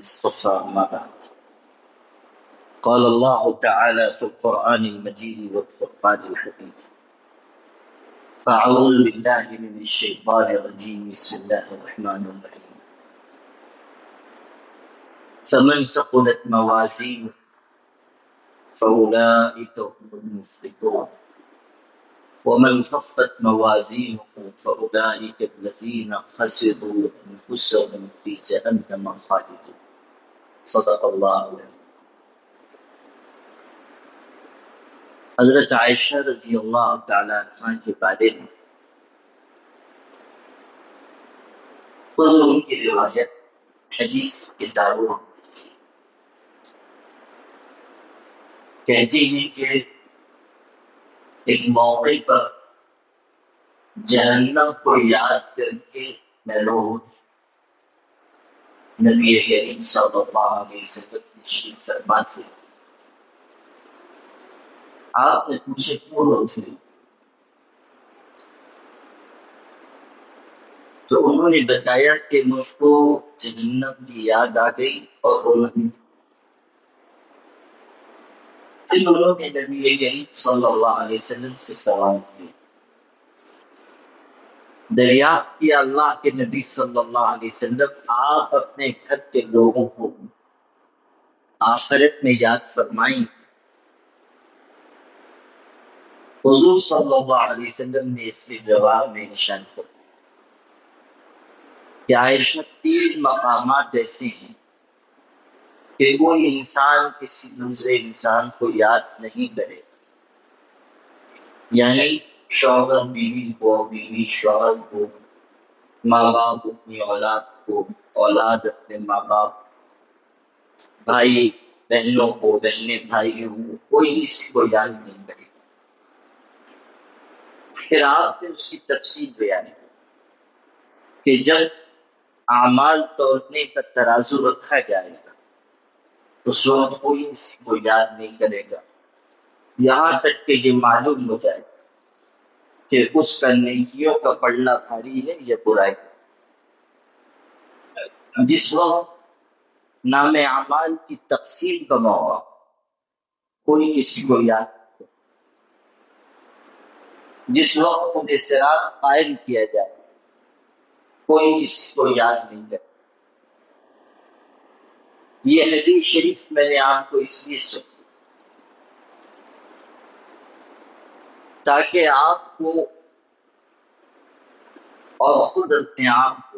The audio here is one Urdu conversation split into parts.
اصطفى أما بعد. قال الله تعالى في القرآن المجيد والفرقان الحميد: فأعوذ بالله من الشيطان الرجيم بسم الله الرحمن الرحيم. فمن ثقلت موازينه فأولئك هم المفلحون ومن خفت موازينه فأولئك الذين خسروا أنفسهم في جهنم خالدون. صدق اللہ العظیم. حضرت عائشہ رضی اللہ تعالیٰ عنہ کے بارے میں خود ان کی روایت حدیث کتابوں کہتی ہیں کہ ایک موقع پر جہنم کو یاد کر کے میں رو نبی کریم صلی اللہ علیہ وسلم تشریف فرما تھے. آپ نے پوچھے کیوں روتے ہو؟ تو انہوں نے بتایا کہ مجھ کو جہنم کی یاد آ گئی اور پھر انہوں نے نبی کریم صلی اللہ علیہ وسلم سے سوال کیا، دریافت کیا اللہ کے نبی صلی اللہ علیہ وسلم آپ اپنے گھر کے لوگوں کو آخرت میں یاد فرمائیں؟ حضور صلی اللہ علیہ وسلم نے اس کے جواب میں نشان فرمایا کہ عائشہ 3 مقامات ایسے ہیں کہ کوئی انسان کسی دوسرے انسان کو یاد نہیں کرے، یعنی شوہر بیوی کو، بیوی شوہر کو، ماں باپ اپنی اولاد کو، اولاد اپنے ماں باپ، بھائی بہنوں کو، بہنیں بھائیوں کو، کوئی کسی کو یاد نہیں کرے. پھر آپ نے اس کی تفصیل بیان کی کہ جب اعمال توڑنے کا ترازو رکھا جائے گا اس وقت کوئی کسی کو یاد نہیں کرے گا، یہاں تک کہ یہ معلوم ہو جائے کہ اس کا نیکیوں کا پلڑا بھاری ہے یا برائی. جس وقت نام اعمال کی تقسیم کا موقع کوئی کسی کو یاد، جس وقت انہیں صراط قائم کیا جائے کوئی کسی کو یاد نہیں کرے. یہ حدیث شریف میں نے آپ کو اس لیے سنی تاکہ آپ کو اور خود اپنے آپ کو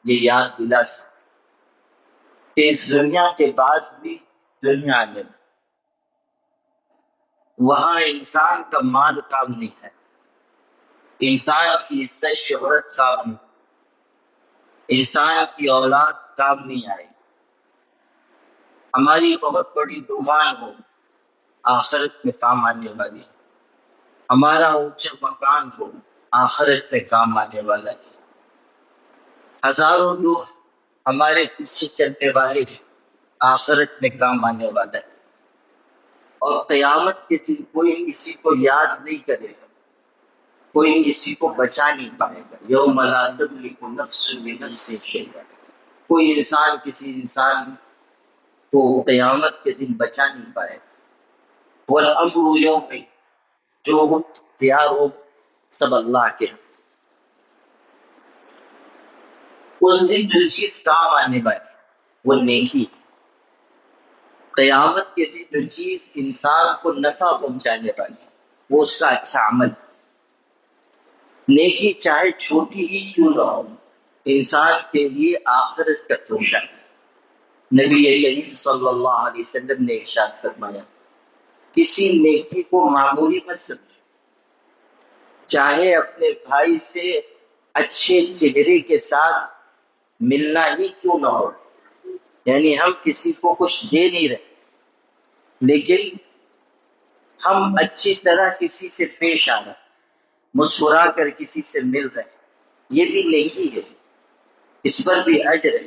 یہ یاد دلا سکے کہ اس دنیا کے بعد بھی دنیا میں وہاں انسان کا مال کام نہیں ہے، انسان کی عزت شہرت کام نہیں، انسان کی اولاد کام نہیں آئے. ہماری بہت بڑی دکان ہو آخرت میں کام آنے والی، ہمارا اونچا مکان ہو آخرت میں کام آنے والا ہے. ہزاروں لوگ ہمارے پیچھے چلنے والے ہیں آخرت میں کام آنے والا ہے. اور قیامت کے دن کوئی کسی کو یاد نہیں کرے گا، کوئی کسی کو بچا نہیں پائے گا. یوم لا تملک نفس لنفس شیئا، کوئی انسان کسی انسان کو قیامت کے دن بچا نہیں پائے گا. والامر یومئذ، جو اختیار ہو سب اللہ کے. اس دن جو چیز کام آنے والی وہ نیکی. قیامت کے دن جو چیز انسان کو نفع پہنچانے والی وہ اس کا اچھا عمل. نیکی چاہے چھوٹی ہی کیوں نہ ہو انسان کے لیے آخرت کا توشہ. نبی کریم صلی اللہ علیہ وسلم نے ارشاد فرمایا کسی نیکی کو معمولی مت سمجھو، چاہے اپنے بھائی سے اچھے چہرے کے ساتھ ملنا ہی کیوں نہ ہو. یعنی ہم کسی کو کچھ دے نہیں رہے لیکن ہم اچھی طرح کسی سے پیش آ رہے، مسکرا کر کسی سے مل رہے، یہ بھی نیکی ہے، اس پر بھی اجر ہے.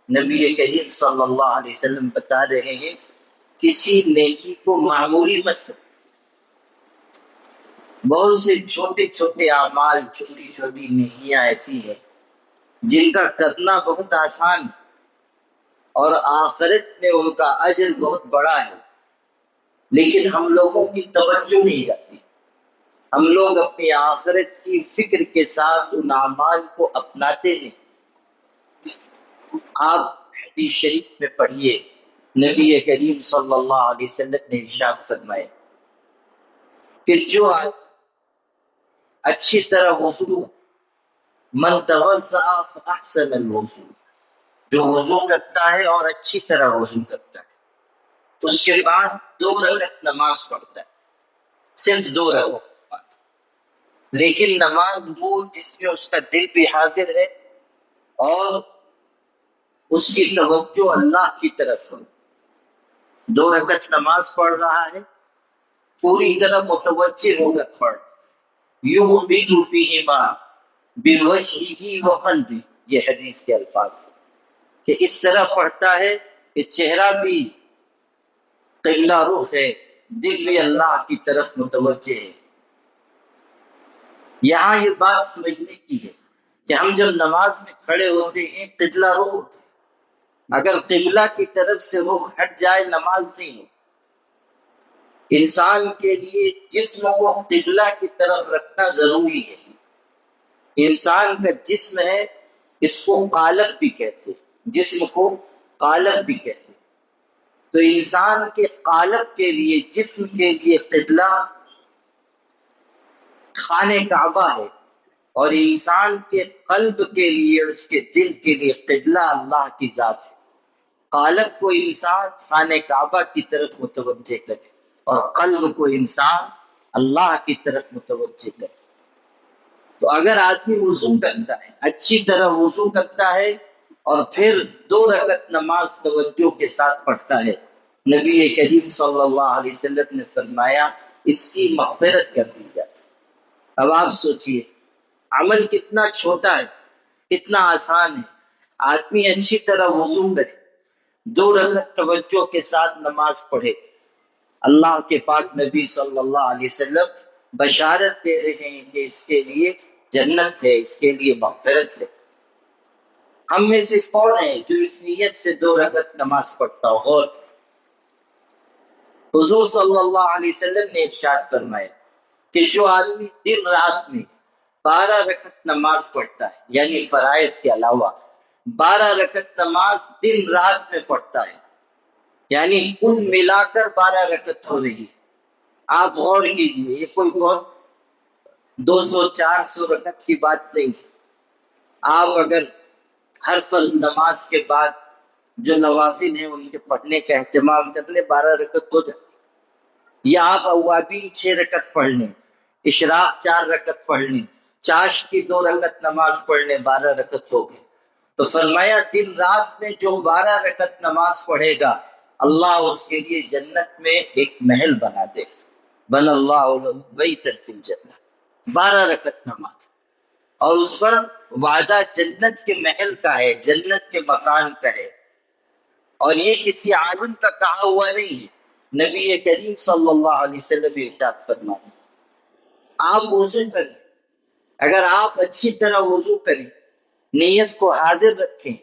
نبی کریم صلی اللہ علیہ وسلم بتا رہے ہیں کسی نیکی کو معمولی مت سمجھو. بہت سے چھوٹے چھوٹے اعمال، چھوٹی چھوٹی نیکیاں ایسی ہیں جن کا کرنا بہت آسان اور آخرت میں ان کا اجر بہت بڑا ہے، لیکن ہم لوگوں کی توجہ نہیں جاتی۔ ہم لوگ اپنی آخرت کی فکر کے ساتھ ان اعمال کو اپناتے نہیں۔ آپ حدیث شریف میں پڑھیے، نبی کریم صلی اللہ علیہ وسلم نے ارشاد فرمایا کہ جو اچھی طرح وضو، من توضأ فاحسن الوضو، جو وضو کرتا ہے اور اچھی طرح وضو کرتا ہے، اس کے بعد 2 رکعت نماز پڑھتا ہے، صرف 2 رکعت، لیکن نماز وہ جس میں اس کا دل بھی حاضر ہے اور اس کی توجہ اللہ کی طرف ہو۔ 2 رکعت نماز پڑھ رہا ہے، پوری طرح متوجہ ہو کر پڑھ، یُؤْمِنُ بِهِمَا بِوَجْهِهِ وَقَلْبِهِ، یہ حدیث کے الفاظ کہ اس طرح پڑھتا ہے کہ چہرہ بھی قبلہ رخ ہے، دل بھی اللہ کی طرف متوجہ ہے۔ یہاں یہ بات سمجھنے کی ہے کہ ہم جب نماز میں کھڑے ہوتے ہیں قبلہ رخ، اگر قبلہ کی طرف سے رخ ہٹ جائے نماز نہیں ہو۔ انسان کے لیے جسم کو قبلہ کی طرف رکھنا ضروری ہے۔ انسان کا جسم ہے، اس کو قالب بھی کہتے ہیں، جسم کو قالب بھی کہتے ہیں۔ تو انسان کے قالب کے لیے، جسم کے لیے قبلہ خانہ کعبہ ہے، اور انسان کے قلب کے لیے، اس کے دل کے لیے قبلہ اللہ کی ذات ہے۔ قالب کو انسان خانہ کعبہ کی طرف متوجہ کرے اور قلب کو انسان اللہ کی طرف متوجہ کرے۔ تو اگر آدمی وضو کرتا ہے، اچھی طرح وضو کرتا ہے اور پھر 2 رکعت نماز توجہ کے ساتھ پڑھتا ہے، نبی کریم صلی اللہ علیہ وسلم نے فرمایا اس کی مغفرت کر دی جاتی۔ اب آپ سوچئے عمل کتنا چھوٹا ہے، کتنا آسان ہے۔ آدمی اچھی طرح وضو کرے، 2 رکعت توجہ کے ساتھ نماز پڑھے، اللہ کے پاک نبی صلی اللہ علیہ وسلم بشارت دے رہے ہیں کہ اس کے لیے جنت ہے، اس کے لیے مغفرت ہے۔ ہم میں سے کون ہے جو اس نیت سے 2 رکعت نماز پڑھتا ہو؟ اور حضور صلی اللہ علیہ وسلم نے ارشاد فرمایا کہ جو آدمی دن رات میں 12 رکعت نماز پڑھتا ہے، یعنی فرائض کے علاوہ 12 رکعت نماز دن رات میں پڑھتا ہے، یعنی کل ملا کر 12 رکعت ہو رہی ہے۔ آپ غور کیجئے، یہ کوئی بہت 200-400 رکعت کی بات نہیں ہے۔ آپ اگر ہر فرض نماز کے بعد جو نوافل ہیں ان کے پڑھنے کا اہتمام کر لیں، 12 رکعت ہو جاتی۔ یا آپ اوابین 6 رکعت پڑھ لیں، اشراق 4 رکعت پڑھ لیں، چاشت کی 2 رکعت نماز پڑھ لیں، 12 رکعت ہو گئی۔ تو فرمایا دن رات میں جو 12 رکعت نماز پڑھے گا، اللہ اس کے لیے جنت میں ایک محل بنا دے، بن اللہ لہ بیتا فی الجنہ، 12 رکعت نماز، اور اس پر وعدہ جنت کے محل کا ہے، جنت کے مکان کا ہے۔ اور یہ کسی عالم کا کہا ہوا نہیں ہے، نبی کریم صلی اللہ علیہ وسلم ارشاد فرمائے۔ آپ وضو کریں، اگر آپ اچھی طرح وضو کریں، نیت کو حاضر رکھیں،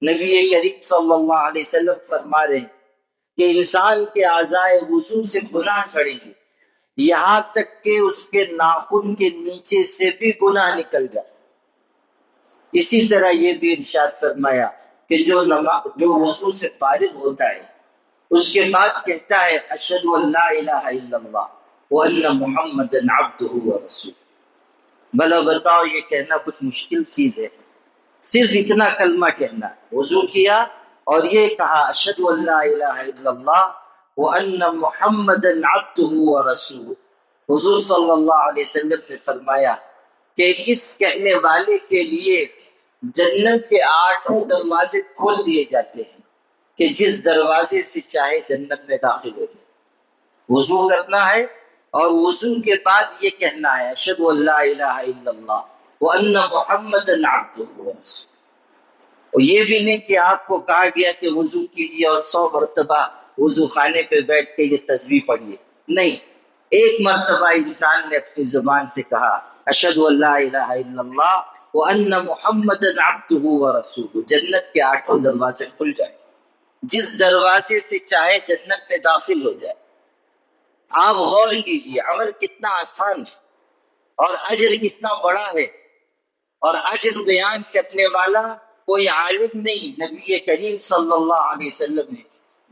نبی کریم صلی اللہ علیہ وسلم فرما رہے ہیں کہ انسان کے اعضائے وضو سے گناہ سڑیں گے، یہاں تک کہ اس کے ناخن کے نیچے سے بھی گناہ نکل جائے۔ اسی طرح یہ بھی ارشاد فرمایا کہ جو وضو سے فارغ ہوتا ہے، اس کے بعد کہتا ہے اشہد ان لا الہ الا اللہ وان محمد عبدہ ورسولہ۔ بھلا بتاؤ یہ کہنا کچھ مشکل چیز ہے؟ صرف اتنا کلمہ کہنا، وضو کیا اور یہ کہا اشہد ان لا الہ الا اللہ وان محمد عبدہ ورسولہ۔ حضور صلی اللہ علیہ وسلم نے فرمایا کہ اس کہنے والے کے لیے جنت کے 8 دروازے کھول دیے جاتے ہیں کہ جس دروازے سے چاہے جنت میں داخل ہو جائے۔ وضو کرنا ہے اور وضو کے بعد یہ کہنا ہے اشہد ان لا الہ الا اللہ وان محمد عبدہ ورسولہ۔ اور یہ بھی نہیں کہ آپ کو کہا گیا کہ وضو کیجیے اور 100 مرتبہ وضو خانے پہ بیٹھ کے یہ تسبیح پڑھیے، نہیں، ایک مرتبہ انسان نے اپنی زبان سے کہا اشہد ان لا الہ الا اللہ وان محمد عبدہ ورسولہ، جنت کے 8 دروازے کھل جائیں۔ جس دروازے سے چاہے جنت میں داخل ہو جائے۔ آپ غور کیجیے عمل کتنا آسان ہے اور اجر کتنا بڑا ہے، اور اجر بیان کرنے والا کوئی عالم نہیں، نبی کریم صلی اللہ علیہ وسلم نے،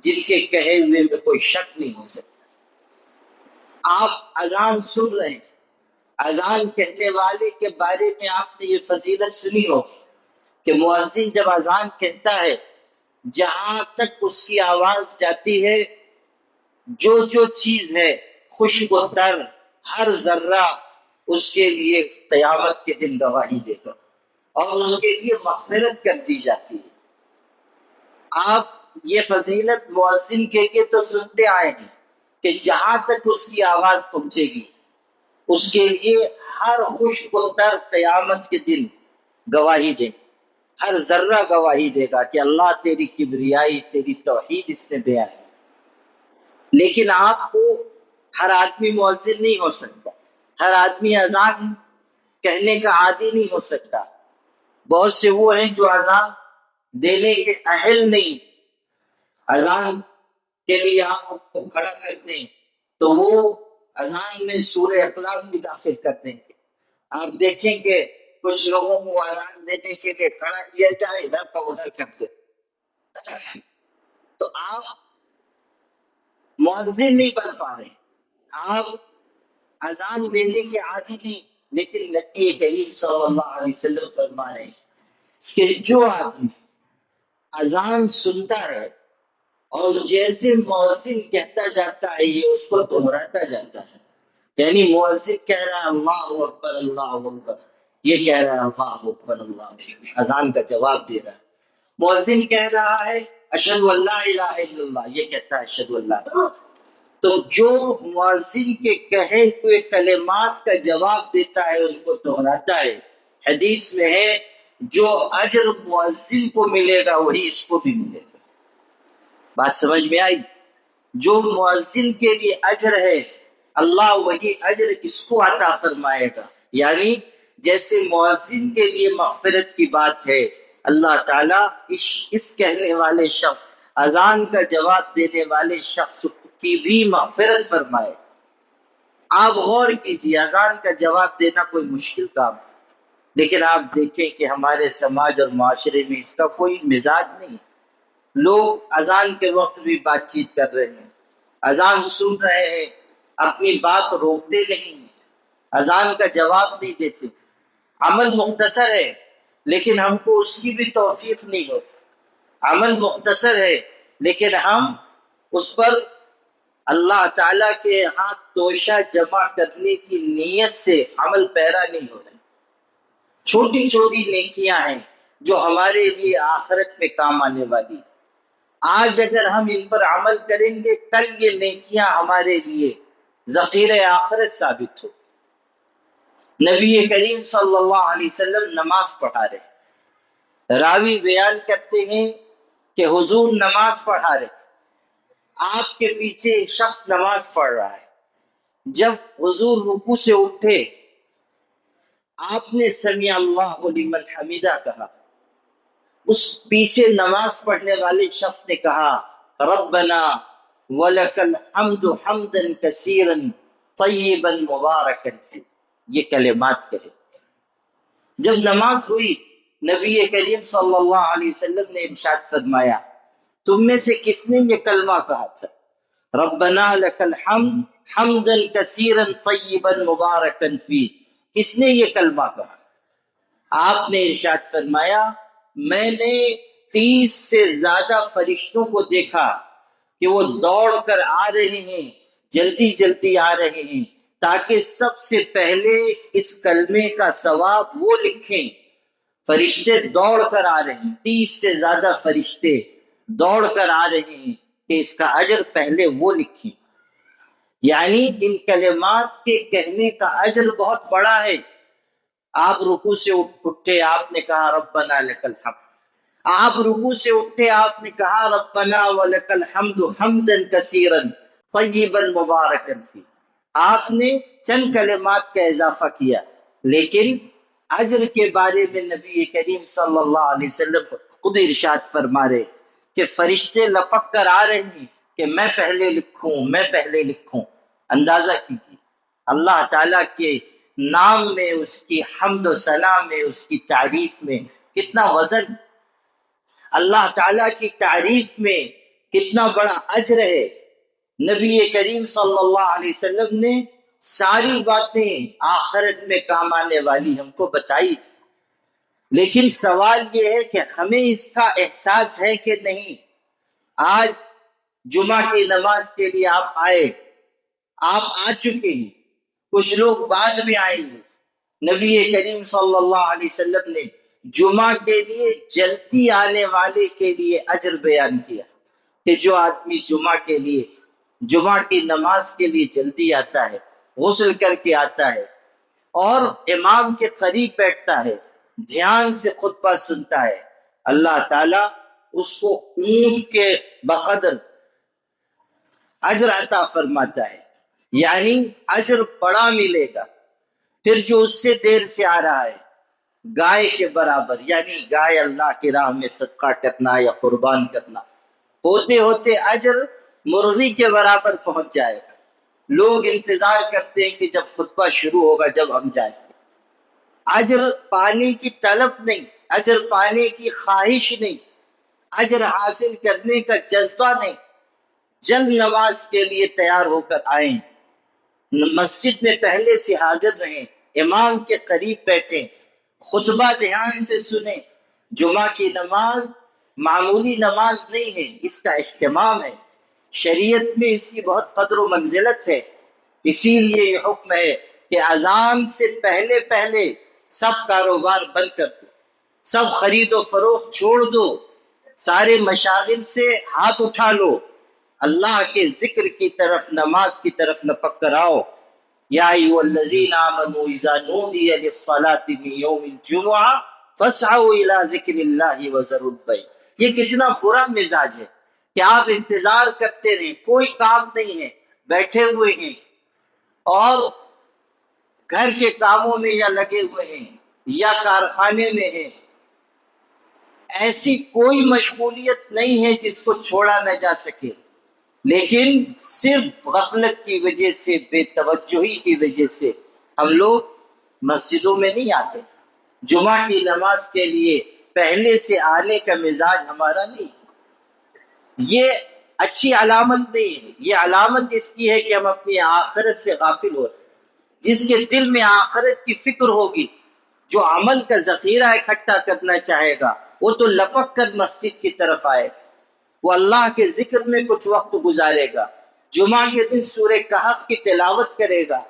جن کے کہے ہوئے میں کوئی شک نہیں ہو سکتا۔ آپ اذان سن رہے ہیں، اذان کہنے والے کے بارے میں آپ نے یہ فضیلت سنی ہو کہ مؤذن جب اذان کہتا ہے، جہاں تک اس کی آواز جاتی ہے، جو چیز ہے خشک و تر، ہر ذرہ اس کے لیے قیامت کے دن گواہی دے گا اور اس کے لیے مغفرت کر دی جاتی ہے۔ آپ یہ فضیلت مؤذن کے تو سنتے آئے ہیں کہ جہاں تک اس کی آواز پہنچے گی اس کے لیے ہر خشک و تر قیامت کے دن گواہی دے، ہر ذرہ گواہی دے گا کہ اللہ تیری کبریائی، تیری توحید اس نے بیان کی۔ لیکن آپ کو ہر آدمی مؤذن نہیں ہو سکتا، ہر آدمی اذان کہنے کا عادی نہیں ہو سکتا۔ بہت سے وہ ہیں جو اذان دینے کے اہل نہیں، اذان کے لیے آپ کو کھڑا کرتے ہیں تو وہ اذان میں سورہ اخلاص بھی داخل کرتے ہیں۔ آپ دیکھیں کہ کچھ لوگوں کو اذان دینے کے لیے کھڑا کیا جائے، ادھر کا ادھر کرتے، تو آپ مؤذن نہیں بن پا رہے، آپ اذان دینے کے عادی نہیں۔ لیکن نبی کریم صلی اللہ علیہ وسلم فرما رہے ہیں کہ جو آدمی اذان سنتا ہے اور جیسے مؤذن کہتا جاتا ہے یہ اس کو دہراتا جاتا ہے، یعنی مؤذن کہہ رہا ہے اللہ اکبر اللہ اکبر، یہ کہہ رہا ہے اللہ اکبر اللہ اکبر، اذان کا جواب دے رہا ہے۔ مؤذن کہہ رہا ہے اشہد ان لا الہ الا اللہ، یہ کہتا ہے اشہد ان لا الہ الا اللہ۔ تو جو مؤذن کے کہے ہوئے کلمات کا جواب دیتا ہے ان کو دہراتا ہے، حدیث میں ہے جو اجر مؤذن کو ملے گا وہی اس کو بھی ملے گا۔ بات سمجھ میں آئی؟ جو مؤذن کے لیے اجر ہے اللہ وہی اجر اس کو عطا فرمائے گا۔ یعنی جیسے مؤذن کے لیے مغفرت کی بات ہے، اللہ تعالیٰ اس کہنے والے شخص، اذان کا جواب دینے والے شخص کی بھی مغفرت فرمائے۔ آپ غور کیجیے، اذان کا جواب دینا کوئی مشکل کام ہے، لیکن آپ دیکھیں کہ ہمارے سماج اور معاشرے میں اس کا کوئی مزاج نہیں۔ لوگ اذان کے وقت بھی بات چیت کر رہے ہیں، اذان سن رہے ہیں، اپنی بات روکتے نہیں ہیں، اذان کا جواب نہیں دیتے۔ عمل مختصر ہے لیکن ہم کو اس کی بھی توفیق نہیں ہوتی۔ عمل مختصر ہے لیکن ہم اس پر اللہ تعالیٰ کے ہاں توشہ جمع کرنے کی نیت سے عمل پیرا نہیں ہو رہے۔ چھوٹی چھوٹی نیکیاں ہیں جو ہمارے لیے آخرت میں کام آنے والی ہیں۔ آج اگر ہم ان پر عمل کریں گے کل یہ نیکیاں ہمارے لیے ذخیرہ آخرت ثابت ہو۔ نبی کریم صلی اللہ علیہ وسلم نماز پڑھا رہے، راوی بیان کرتے ہیں کہ حضور نماز پڑھا رہے، آپ کے پیچھے ایک شخص نماز پڑھ رہا ہے۔ جب حضور رکوع سے اٹھے آپ نے سمیع اللہ لمن حمیدہ کہا، اس پیچھے نماز پڑھنے والے شخص نے کہا ربنا ولک الحمد حمدا کثیرا طیبا مبارکا فیہ، یہ کلمات کہے۔ جب نماز ہوئی نبی کریم صلی اللہ علیہ وسلم نے ارشاد فرمایا تم میں سے کس نے یہ کلمہ کہا تھا؟ ربنا لک الحمد حمدا کثیرا طیبا مبارکا فیہ، کس نے یہ کلمہ کہا؟ آپ نے ارشاد فرمایا میں نے 30 سے زیادہ فرشتوں کو دیکھا کہ وہ دوڑ کر آ رہے ہیں، جلدی جلدی آ رہے ہیں تاکہ سب سے پہلے اس کلمے کا ثواب وہ لکھیں۔ فرشتے دوڑ کر آ رہے ہیں، 30 سے زیادہ فرشتے دوڑ کر آ رہے ہیں کہ اس کا اجر پہلے وہ لکھیں۔ یعنی ان کلمات کے کہنے کا اجر بہت بڑا ہے۔ آپ رکوع سے اٹھے آپ نے کہا ربنا لک الحمد، آپ رکوع سے اٹھے آپ نے کہا ربنا ولک الحمد حمدا کثیرا طیبا مبارکا فیہ، آپ نے چند کلمات کا اضافہ کیا، لیکن اجر کے بارے میں نبی کریم صلی اللہ علیہ وسلم خود ارشاد فرما رہے کہ فرشتے لپک کر آ رہے ہیں کہ میں پہلے لکھوں. اندازہ کیجیے اللہ تعالیٰ کے نام میں، اس کی حمد و ثنا میں، اس کی تعریف میں کتنا وزن، اللہ تعالیٰ کی تعریف میں کتنا بڑا اجر ہے. نبی کریم صلی اللہ علیہ وسلم نے ساری باتیں آخرت میں کام آنے والی ہم کو بتائی، لیکن سوال یہ ہے کہ ہمیں اس کا احساس ہے کہ نہیں. آج جمعہ کی نماز کے لیے آپ آ چکے ہیں، کچھ لوگ بعد میں آئیں گے. نبی کریم صلی اللہ علیہ وسلم نے جمعہ کے لیے جلدی آنے والے کے لیے اجر بیان کیا کہ جو آدمی جمعہ کی نماز کے لیے جلدی آتا ہے، غسل کر کے آتا ہے اور امام کے قریب بیٹھتا ہے، دھیان سے خطبہ سنتا ہے، اللہ تعالیٰ اس کو اونٹ کے بقدر اجر عطا فرماتا ہے، یعنی اجر بڑا ملے گا. پھر جو اس سے دیر سے آ رہا ہے گائے کے برابر، یعنی گائے اللہ کی راہ میں صدقہ کرنا یا قربان کرنا، ہوتے ہوتے اجر مرغی کے برابر پہنچ جائے گا. لوگ انتظار کرتے ہیں کہ جب خطبہ شروع ہوگا جب ہم جائیں گے. اجر پانے کی طلب نہیں، اجر پانے کی خواہش نہیں، اجر حاصل کرنے کا جذبہ نہیں. جلد نماز کے لیے تیار ہو کر آئیں، مسجد میں پہلے سے حاضر رہیں، امام کے قریب بیٹھیں، خطبہ دھیان سے سنیں. جمعہ کی نماز معمولی نماز نہیں ہے، اس کا اہتمام ہے. شریعت میں اس کی بہت قدر و منزلت ہے. اسی لیے یہ حکم ہے کہ اذان سے پہلے سب کاروبار بند کر دو، سب خرید و فروخت چھوڑ دو، سارے مشاغل سے ہاتھ اٹھا لو، اللہ کے ذکر کی طرف، نماز کی طرف لپک کر آؤ. یا ایھا الذین آمنوا اذا نودی للصلاۃ من یوم الجمعہ فاسعوا الی ذکر اللہ وذروا البیع. یہ کتنا برا مزاج ہے کہ آپ انتظار کرتے رہیں، کوئی کام نہیں ہے، بیٹھے ہوئے ہیں اور گھر کے کاموں میں یا لگے ہوئے ہیں یا کارخانے میں ہیں. ایسی کوئی مشغولیت نہیں ہے جس کو چھوڑا نہ جا سکے، لیکن صرف غفلت کی وجہ سے، بے توجہی کی وجہ سے ہم لوگ مسجدوں میں نہیں آتے. جمعہ کی نماز کے لیے پہلے سے آنے کا مزاج ہمارا نہیں. یہ اچھی علامت نہیں ہے، یہ علامت اس کی ہے کہ ہم اپنی آخرت سے غافل ہو رہے. جس کے دل میں آخرت کی فکر ہوگی، جو عمل کا ذخیرہ اکٹھا کرنا چاہے گا، وہ تو لپک کر مسجد کی طرف آئے گا، وہ اللہ کے ذکر میں کچھ وقت گزارے گا، جمعہ کے دن سورہ کہف کی تلاوت کرے گا،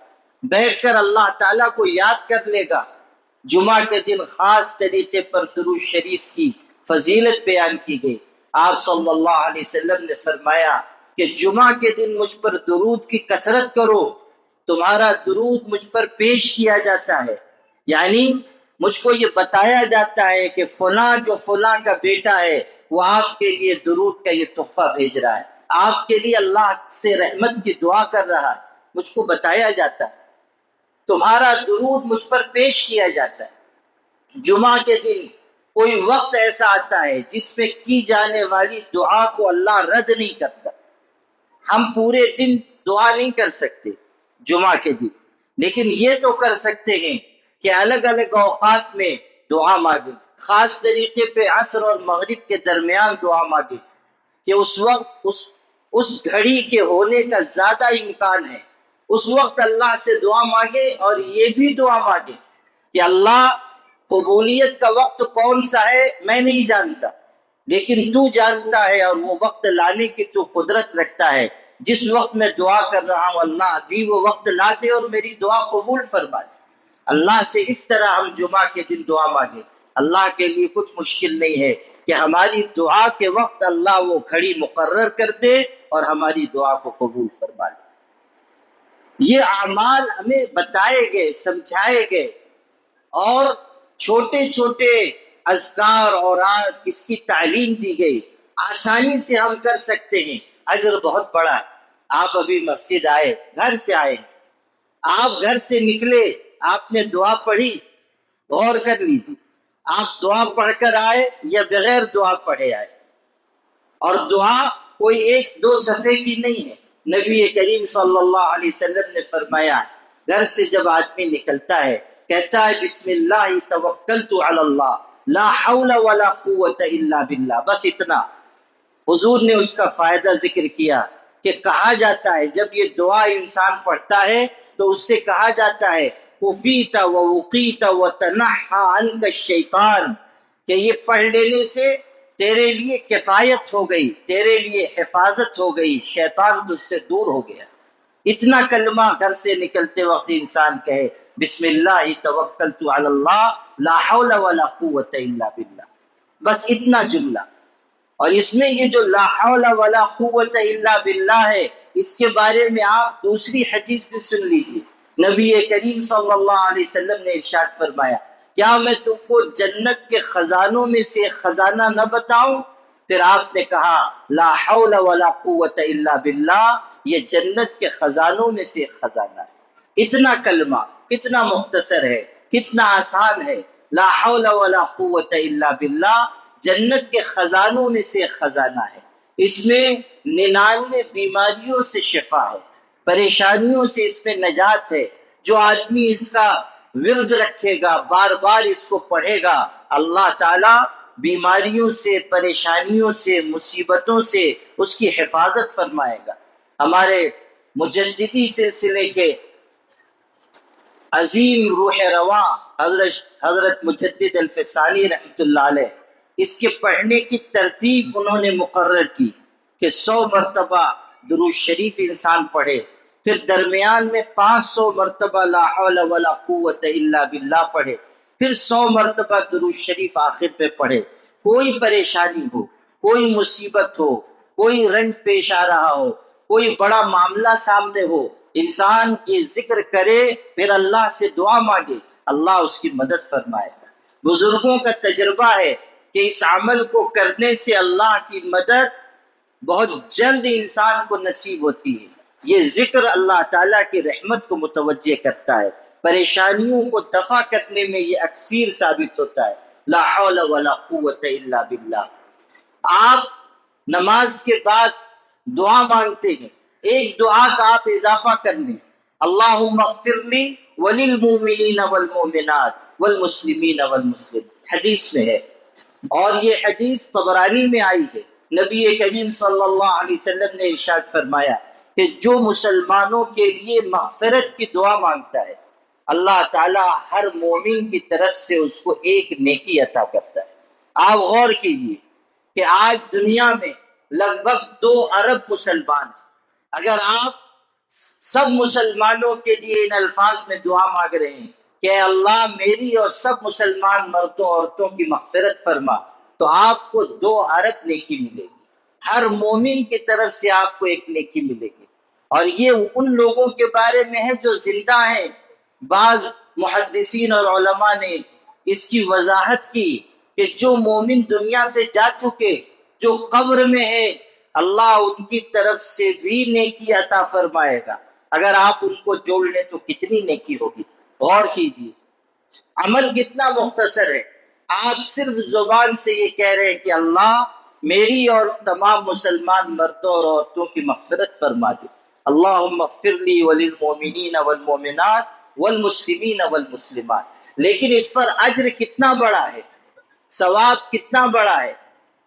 بیٹھ کر اللہ تعالیٰ کو یاد کر لے گا. جمعہ کے دن خاص طریقے پر درود شریف کی فضیلت بیان کی گئی. آپ صلی اللہ علیہ وسلم نے فرمایا کہ جمعہ کے دن مجھ پر درود کی کثرت کرو، تمہارا درود مجھ پر پیش کیا جاتا ہے، یعنی مجھ کو یہ بتایا جاتا ہے کہ فلاں جو فلاں کا بیٹا ہے وہ آپ کے لیے درود کا یہ تحفہ بھیج رہا ہے، آپ کے لیے اللہ سے رحمت کی دعا کر رہا ہے. مجھ کو بتایا جاتا ہے، تمہارا درود مجھ پر پیش کیا جاتا ہے. جمعہ کے دن کوئی وقت ایسا آتا ہے جس میں کی جانے والی دعا کو اللہ رد نہیں کرتا. ہم پورے دن دعا نہیں کر سکتے جمعہ کے دن، لیکن یہ تو کر سکتے ہیں کہ الگ الگ اوقات میں دعا مانگیں. خاص طریقے پہ عصر اور مغرب کے درمیان دعا مانگیں کہ اس وقت اس گھڑی کے ہونے کا زیادہ امکان ہے. اس وقت اللہ سے دعا مانگے اور یہ بھی دعا مانگے کہ اللہ قبولیت کا وقت کون سا ہے میں نہیں جانتا، لیکن تو جانتا ہے اور وہ وقت لانے کی تو قدرت رکھتا ہے. جس وقت میں دعا کر رہا ہوں اللہ ابھی وہ وقت لا دے اور میری دعا قبول فرما دے. اللہ سے اس طرح ہم جمعہ کے دن دعا مانگیں. اللہ کے لیے کچھ مشکل نہیں ہے کہ ہماری دعا کے وقت اللہ وہ گھڑی مقرر کر دے اور ہماری دعا کو قبول فرما دے. یہ اعمال ہمیں بتائے گئے، سمجھائے گئے، اور چھوٹے چھوٹے اذکار اور اس کی تعلیم دی گئی. آسانی سے ہم کر سکتے ہیں، اجر بہت بڑا ہے. آپ ابھی مسجد آئے، گھر سے آئے، آپ گھر سے نکلے، آپ نے دعا پڑھی، غور کر لیجیے، آپ دعا پڑھ کر آئے یا بغیر دعا پڑھے آئے. اور دعا کوئی ایک دو صفحے کی نہیں ہے. نبی کریم صلی اللہ علیہ وسلم نے فرمایا گھر سے جب آدمی نکلتا ہے کہتا ہے بسم اللہ توکلت علی اللہ لا حول ولا قوت الا باللہ، بس اتنا. حضور نے اس کا فائدہ ذکر کیا کہ کہا جاتا ہے جب یہ دعا انسان پڑھتا ہے تو اس سے کہا جاتا ہے کفیت ووقیت وتنحى عنک الشیطان، کہ یہ پڑھ لینے سے تیرے لیے کفایت ہو گئی، تیرے لیے حفاظت ہو گئی، شیطان تجھ سے دور ہو گیا. اتنا کلمہ گھر سے نکلتے وقت انسان کہے بسم اللہ توکلت علی اللہ لا حول ولا قوت الا باللہ، بس اتنا جملہ. اور اس میں یہ جو لا حول ولا قوت الا باللہ ہے، اس کے بارے میں آپ دوسری حدیث بھی سن لیجیے. نبی کریم صلی اللہ علیہ وسلم نے ارشاد فرمایا کیا میں تم کو جنت کے خزانوں میں سے ایک خزانہ نہ بتاؤں؟ پھر آپ نے کہا لا حول ولا قوت الا باللہ، یہ جنت کے خزانوں میں سے ایک خزانہ ہے. اتنا کلمہ کتنا مختصر ہے، کتنا آسان ہے. لا حول ولا قوت الا باللہ جنت کے خزانوں میں سے ایک خزانہ ہے. اس میں 99 بیماریوں سے شفا ہے، پریشانیوں سے اس میں نجات ہے. جو آدمی اس کا ورد رکھے گا، بار بار اس کو پڑھے گا، اللہ تعالی بیماریوں سے، پریشانیوں سے، مصیبتوں سے اس کی حفاظت فرمائے گا. ہمارے مجددی سلسلے کے عظیم روح رواں حضرت مجدد الفسانی رحمۃ اللہ علیہ، اس کے پڑھنے کی ترتیب انہوں نے مقرر کی کہ 100 مرتبہ درود شریف انسان پڑھے، پھر درمیان میں 500 مرتبہ لا حول ولا قوت الا باللہ پڑھے، پھر 100 مرتبہ درود شریف آخر پہ پڑھے. کوئی پریشانی ہو، کوئی مصیبت ہو، کوئی رنج پیش آ رہا ہو، کوئی بڑا معاملہ سامنے ہو، انسان یہ ذکر کرے، پھر اللہ سے دعا مانگے، اللہ اس کی مدد فرمائے گا. بزرگوں کا تجربہ ہے کہ اس عمل کو کرنے سے اللہ کی مدد بہت جلد انسان کو نصیب ہوتی ہے. یہ ذکر اللہ تعالیٰ کی رحمت کو متوجہ کرتا ہے، پریشانیوں کو دفع کرنے میں یہ اکثیر ثابت ہوتا ہے. لا حول ولا قوت الا باللہ. آپ نماز کے بعد دعا مانگتے ہیں، ایک دعا کا آپ اضافہ کر لیں، اللہم اغفر لی وللمؤمنین والمؤمنات والمسلمین والمسلم، حدیث میں ہے. اور یہ حدیث طبرانی میں آئی ہے. نبی کریم صلی اللہ علیہ وسلم نے ارشاد فرمایا کہ جو مسلمانوں کے لیے مغفرت کی دعا مانگتا ہے، اللہ تعالیٰ ہر مومن کی طرف سے اس کو ایک نیکی عطا کرتا ہے. آپ غور کیجئے کہ آج دنیا میں لگ بھگ 2 ارب مسلمان ہیں. اگر آپ سب مسلمانوں کے لیے ان الفاظ میں دعا مانگ رہے ہیں کہ اے اللہ میری اور سب مسلمان مردوں عورتوں کی مغفرت فرما، تو آپ کو 2 ارب نیکی ملے گی. ہر مومن کی طرف سے آپ کو ایک نیکی ملے گی. اور یہ ان لوگوں کے بارے میں ہے جو زندہ ہیں. بعض محدثین اور علماء نے اس کی وضاحت کی کہ جو مومن دنیا سے جا چکے، جو قبر میں ہے، اللہ ان کی طرف سے بھی نیکی عطا فرمائے گا. اگر آپ ان کو جوڑ لیں تو کتنی نیکی ہوگی. غور کیجیے، عمل کتنا مختصر ہے. آپ صرف زبان سے یہ کہہ رہے ہیں کہ اللہ میری اور تمام مسلمان مردوں اور عورتوں کی مغفرت فرما دے. اللہم اغفر لی وللمؤمنین والمؤمنات والمسلمین والمسلمات. لیکن اس پر اجر کتنا بڑا ہے، ثواب کتنا بڑا ہے.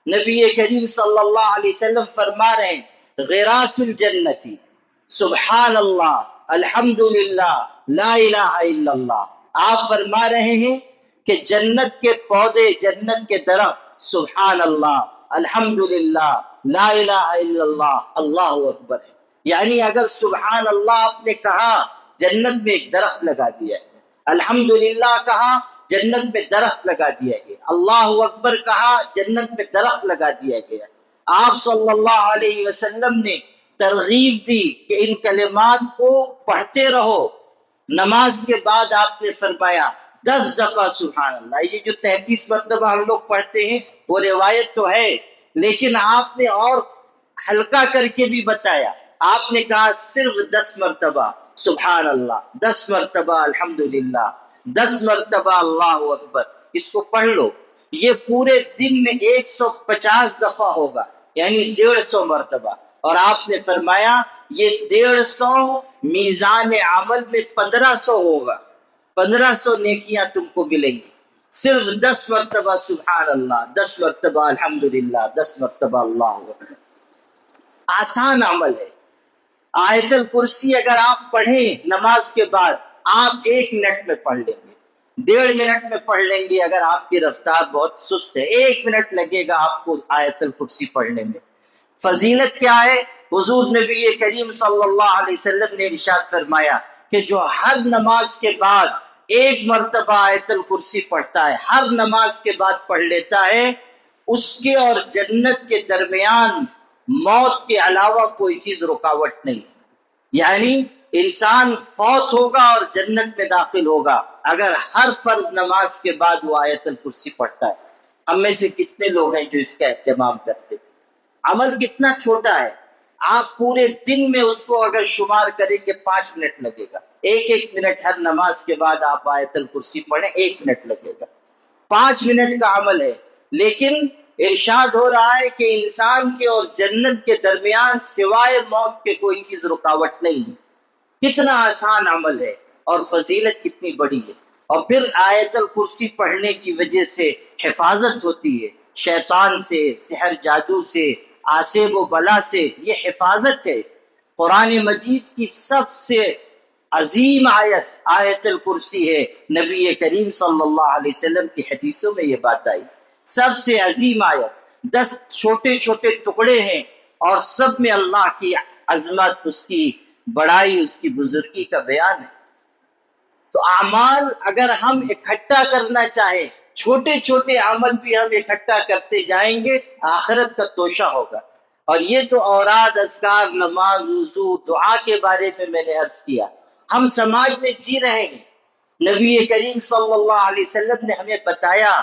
نبی کریم صلی اللہ علیہ وسلم فرما رہے ہیں غراس الجنتی سبحان اللہ الحمدللہ لا الہ الا اللہ. آپ فرما رہے ہیں کہ جنت کے پودے، جنت کے درخت سبحان اللہ الحمدللہ لا الہ الا اللہ اللہ اکبر ہے. یعنی اگر سبحان اللہ آپ نے کہا جنت میں ایک درخت لگا دیا ہے، الحمدللہ کہا جنت میں درخت لگا دیا گیا، اللہ اکبر کہا جنت میں درخت لگا دیا گیا. آپ صلی اللہ علیہ وسلم نے ترغیب دی کہ ان کلمات کو پڑھتے رہو. نماز کے بعد آپ نے فرمایا 10 دفعہ سبحان اللہ. یہ جو 33 مرتبہ ہم لوگ پڑھتے ہیں وہ روایت تو ہے، لیکن آپ نے اور ہلکا کر کے بھی بتایا. آپ نے کہا صرف 10 مرتبہ سبحان اللہ، 10 مرتبہ الحمدللہ، 10 مرتبہ اللہ اکبر. اس کو پڑھ لو، یہ پورے دن میں 150 دفعہ ہوگا. یعنی 150 مرتبہ. اور آپ نے فرمایا یہ 150 میزان عمل میں 1500 ہوگا. 1500 نیکیاں تم کو ملیں گی. صرف 10 مرتبہ سبحان اللہ، 10 مرتبہ الحمدللہ، 10 مرتبہ اللہ اکبر. آسان عمل ہے. آیت الکرسی اگر آپ پڑھیں نماز کے بعد، آپ 1 منٹ میں پڑھ لیں گے، 1.5 منٹ میں پڑھ لیں گے. اگر آپ کی رفتار بہت سست ہے 1 منٹ لگے گا آپ کو آیت الکرسی پڑھنے میں. فضیلت کیا ہے؟ حضور نبی کریم صلی اللہ علیہ وسلم نے ارشاد فرمایا کہ جو ہر نماز کے بعد 1 مرتبہ آیت الکرسی پڑھتا ہے، ہر نماز کے بعد پڑھ لیتا ہے، اس کے اور جنت کے درمیان موت کے علاوہ کوئی چیز رکاوٹ نہیں. یعنی انسان فوت ہوگا اور جنت میں داخل ہوگا اگر ہر فرض نماز کے بعد وہ آیت الکرسی پڑھتا ہے. ہم میں سے کتنے لوگ ہیں جو اس کا اہتمام کرتے؟ عمل کتنا چھوٹا ہے. آپ پورے دن میں اس کو اگر شمار کریں کہ 5 منٹ لگے گا، 1 منٹ ہر نماز کے بعد آپ آیت الکرسی پڑھیں، 1 منٹ لگے گا. 5 منٹ کا عمل ہے، لیکن ارشاد ہو رہا ہے کہ انسان کے اور جنت کے درمیان سوائے موت کے کوئی چیز رکاوٹ نہیں ہے. کتنا آسان عمل ہے اور فضیلت کتنی بڑی ہے. اور پھر آیت الکرسی پڑھنے کی وجہ سے حفاظت ہوتی ہے شیطان سے، سحر جادو سے، آسیب و بلا سے. یہ حفاظت ہے. قرآن مجید کی سب سے عظیم آیت الکرسی ہے. نبی کریم صلی اللہ علیہ وسلم کی حدیثوں میں یہ بات آئی. سب سے عظیم آیت، 10 چھوٹے چھوٹے ٹکڑے ہیں اور سب میں اللہ کی عظمت، اس کی بڑائی، اس کی بزرگی کا بیان ہے. تو اعمال اگر ہم اکٹھا کرنا چاہیں، چھوٹے چھوٹے عمل بھی ہم اکٹھا کرتے جائیں گے، آخرت کا توشہ ہوگا. اور یہ تو اوراد، اذکار، نماز، وضو، دعا کے بارے میں میں نے عرض کیا. ہم سماج میں جی رہے ہیں. نبی کریم صلی اللہ علیہ وسلم نے ہمیں بتایا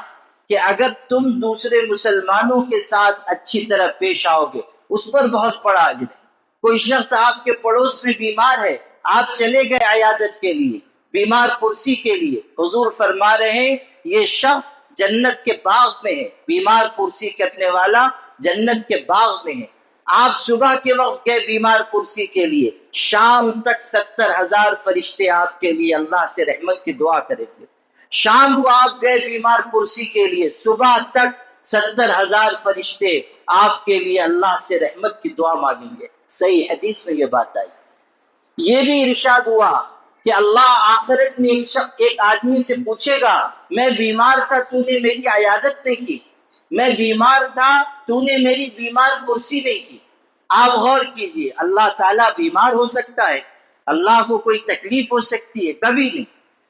کہ اگر تم دوسرے مسلمانوں کے ساتھ اچھی طرح پیش آؤ گے، اس پر بہت بڑا اجر ہے. کوئی شخص آپ کے پڑوس میں بیمار ہے، آپ چلے گئے عیادت کے لیے، بیمار پرسی کے لیے، حضور فرما رہے ہیں یہ شخص جنت کے باغ میں ہے. بیمار پرسی کرنے والا جنت کے باغ میں ہے. آپ صبح کے وقت گئے بیمار پرسی کے لیے، شام تک 70,000 فرشتے آپ کے لیے اللہ سے رحمت کی دعا کریں گے. شام کو آپ گئے بیمار پرسی کے لیے، صبح تک 70,000 فرشتے آپ کے لیے اللہ سے رحمت کی دعا مانگیں گے. صحیح حدیث میں یہ بات آئی. یہ بھی ارشاد ہوا کہ اللہ آخرت میں ایک آدمی سے پوچھے گا، میں بیمار تھا تو نے میری عیادت نہیں کی، میں بیمار تھا تو نے میری بیمار پرسی نہیں کی. آپ غور کیجئے، اللہ تعالیٰ بیمار ہو سکتا ہے، اللہ کو کوئی تکلیف ہو سکتی ہے؟ کبھی نہیں.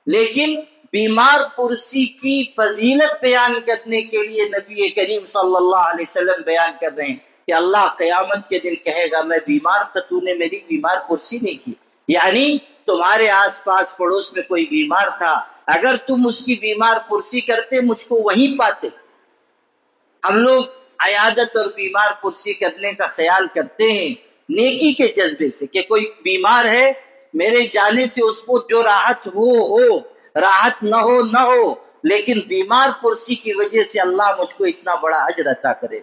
لیکن بیمار پرسی کی فضیلت بیان کرنے کے لیے نبی کریم صلی اللہ علیہ وسلم بیان کر رہے ہیں کہ اللہ قیامت کے دن کہے گا میں بیمار تھا تو نے میری بیمار پرسی نہیں کی. یعنی تمہارے آس پاس پڑوس میں کوئی بیمار تھا، اگر تم اس کی بیمار پرسی کرتے مجھ کو وہیں پاتے. ہم لوگ عیادت اور بیمار پرسی کرنے کا خیال کرتے ہیں نیکی کے جذبے سے کہ کوئی بیمار ہے، میرے جانے سے اس کو جو راحت ہو، راحت نہ ہو، لیکن بیمار پرسی کی وجہ سے اللہ مجھ کو اتنا بڑا اجر عطا کرے.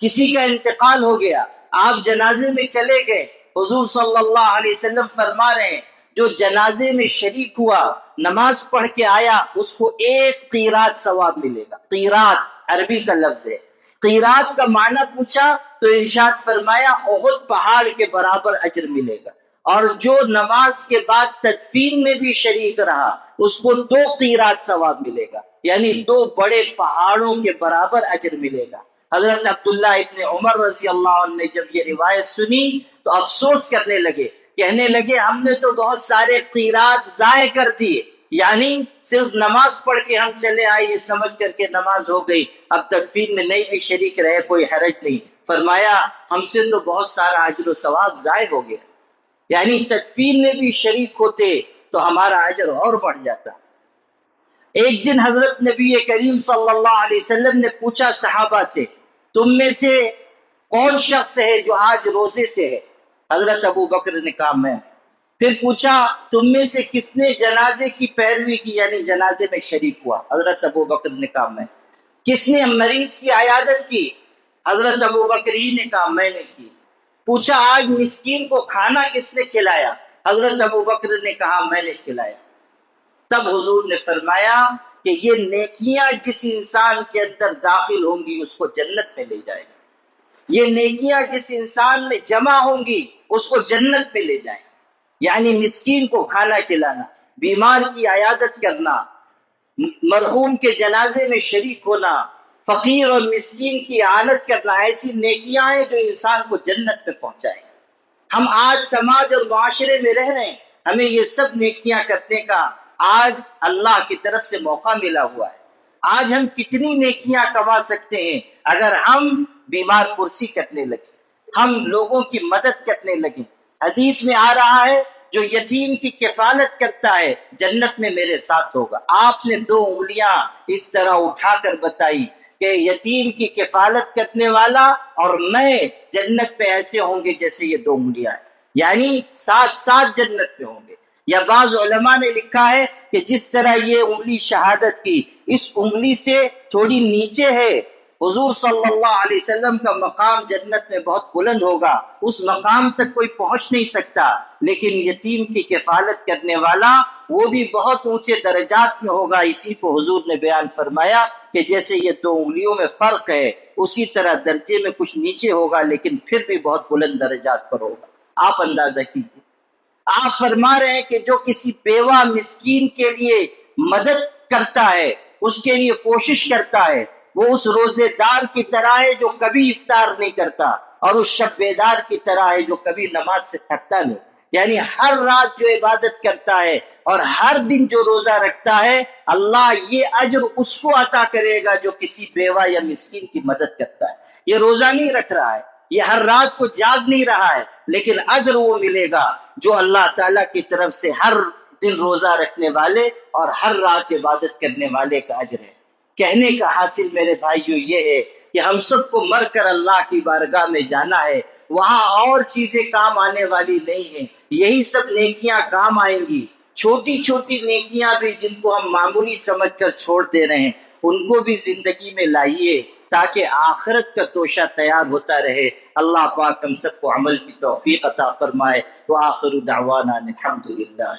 کسی کا انتقال ہو گیا، آپ جنازے میں چلے گئے، حضور صلی اللہ علیہ وسلم فرما رہے ہیں جو جنازے میں شریک ہوا، نماز پڑھ کے آیا، اس کو 1 قیرات ثواب ملے گا. قیرات عربی کا لفظ ہے. قیرات کا معنی پوچھا تو ارشاد فرمایا احد پہاڑ کے برابر اجر ملے گا. اور جو نماز کے بعد تدفین میں بھی شریک رہا اس کو 2 قیرات ثواب ملے گا، یعنی 2 بڑے پہاڑوں کے برابر اجر ملے گا. حضرت عبداللہ ابن عمر رضی اللہ عنہ نے جب یہ روایت سنی تو افسوس کرنے لگے، کہنے لگے ہم نے تو بہت سارے قیرات ضائع کر دیے. یعنی صرف نماز پڑھ کے ہم چلے آئے یہ سمجھ کر کے نماز ہو گئی، اب تدفین میں نہیں بھی شریک رہے کوئی حرج نہیں. فرمایا ہم سے تو بہت سارا اجر و ثواب ضائع ہو گیا. یعنی تدفین میں بھی شریک ہوتے تو ہمارا اجر اور بڑھ جاتا. ایک دن حضرت نبی کریم صلی اللہ علیہ وسلم نے پوچھا صحابہ سے تم میں سے کون شخص ہے جو آج روزے سے ہے؟ حضرت ابو بکر نے کہا میں. پھر پوچھا تم میں سے کس نے جنازے کی پیروی کی، یعنی جنازے میں شریک ہوا؟ حضرت ابو بکر نے کہا میں. کس نے مریض کی عیادت کی؟ حضرت ابوبکر ہی نے کہا میں نے کی۔ پوچھا آج مسکین کو کھانا کس نے کھلایا؟ حضرت ابوبکر نے کہا میں نے کھلایا۔ تب حضور نے فرمایا کہ یہ نیکیاں جس انسان کے اندر داخل ہوں گی اس کو جنت میں لے جائے گی، یہ نیکیاں جس انسان میں جمع ہوں گی اس کو جنت میں لے جائیں گی۔ یعنی مسکین کو کھانا کھلانا، بیمار کی عیادت کرنا، مرحوم کے جنازے میں شریک ہونا، فقیر اور مسکین کی اعانت کرنا، ایسی نیکیاں ہیں جو انسان کو جنت میں پہنچائیں۔ ہم آج سماج اور معاشرے میں رہ رہے ہیں، ہمیں یہ سب نیکیاں کرنے کا آج اللہ کی طرف سے موقع ملا ہوا ہے۔ آج ہم کتنی نیکیاں کما سکتے ہیں اگر ہم بیمار پرسی کرنے لگیں، ہم لوگوں کی مدد کرنے لگیں۔ حدیث میں آ رہا ہے جو یتیم کی کفالت کرتا ہے جنت میں میرے ساتھ ہوگا۔ آپ نے 2 انگلیاں اس طرح اٹھا کر بتائی کہ یتیم کی کفالت کرنے والا اور میں جنت میں ایسے ہوں گے جیسے یہ 2 انگلیاں ہیں، یعنی ساتھ ساتھ جنت میں ہوں گے۔ یا بعض علماء نے لکھا ہے کہ جس طرح یہ انگلی شہادت کی، اس انگلی سے تھوڑی نیچے ہے، حضور صلی اللہ علیہ وسلم کا مقام جنت میں بہت بلند ہوگا، اس مقام تک کوئی پہنچ نہیں سکتا، لیکن یتیم کی کفالت کرنے والا وہ بھی بہت اونچے درجات میں ہوگا۔ اسی کو حضور نے بیان فرمایا کہ جیسے یہ 2 انگلیوں میں فرق ہے اسی طرح درجے میں کچھ نیچے ہوگا لیکن پھر بھی بہت بلند درجات پر ہوگا۔ آپ اندازہ کیجیے، آپ فرما رہے ہیں کہ جو کسی بیوہ مسکین کے لیے مدد کرتا ہے، اس کے لیے کوشش کرتا ہے، وہ اس روزے دار کی طرح ہے جو کبھی افطار نہیں کرتا، اور اس شب بیدار کی طرح ہے جو کبھی نماز سے تھکتا نہیں۔ یعنی ہر رات جو عبادت کرتا ہے اور ہر دن جو روزہ رکھتا ہے، اللہ یہ اجر اس کو عطا کرے گا جو کسی بیوہ یا مسکین کی مدد کرتا ہے۔ یہ روزہ نہیں رکھ رہا ہے، یہ ہر رات کو جاگ نہیں رہا ہے، لیکن اجر وہ ملے گا جو اللہ تعالیٰ کی طرف سے ہر دن روزہ رکھنے والے اور ہر رات عبادت کرنے والے کا اجر ہے۔ کہنے کا حاصل میرے بھائیو یہ ہے کہ ہم سب کو مر کر اللہ کی بارگاہ میں جانا ہے، وہاں اور چیزیں کام آنے والی نہیں ہیں، یہی سب نیکیاں کام آئیں گی۔ چھوٹی چھوٹی نیکیاں بھی جن کو ہم معمولی سمجھ کر چھوڑ دے رہے ہیں ان کو بھی زندگی میں لائیے تاکہ آخرت کا توشہ تیار ہوتا رہے۔ اللہ پاک ہم سب کو عمل کی توفیق عطا فرمائے۔ وآخر دعوانا الحمدللہ۔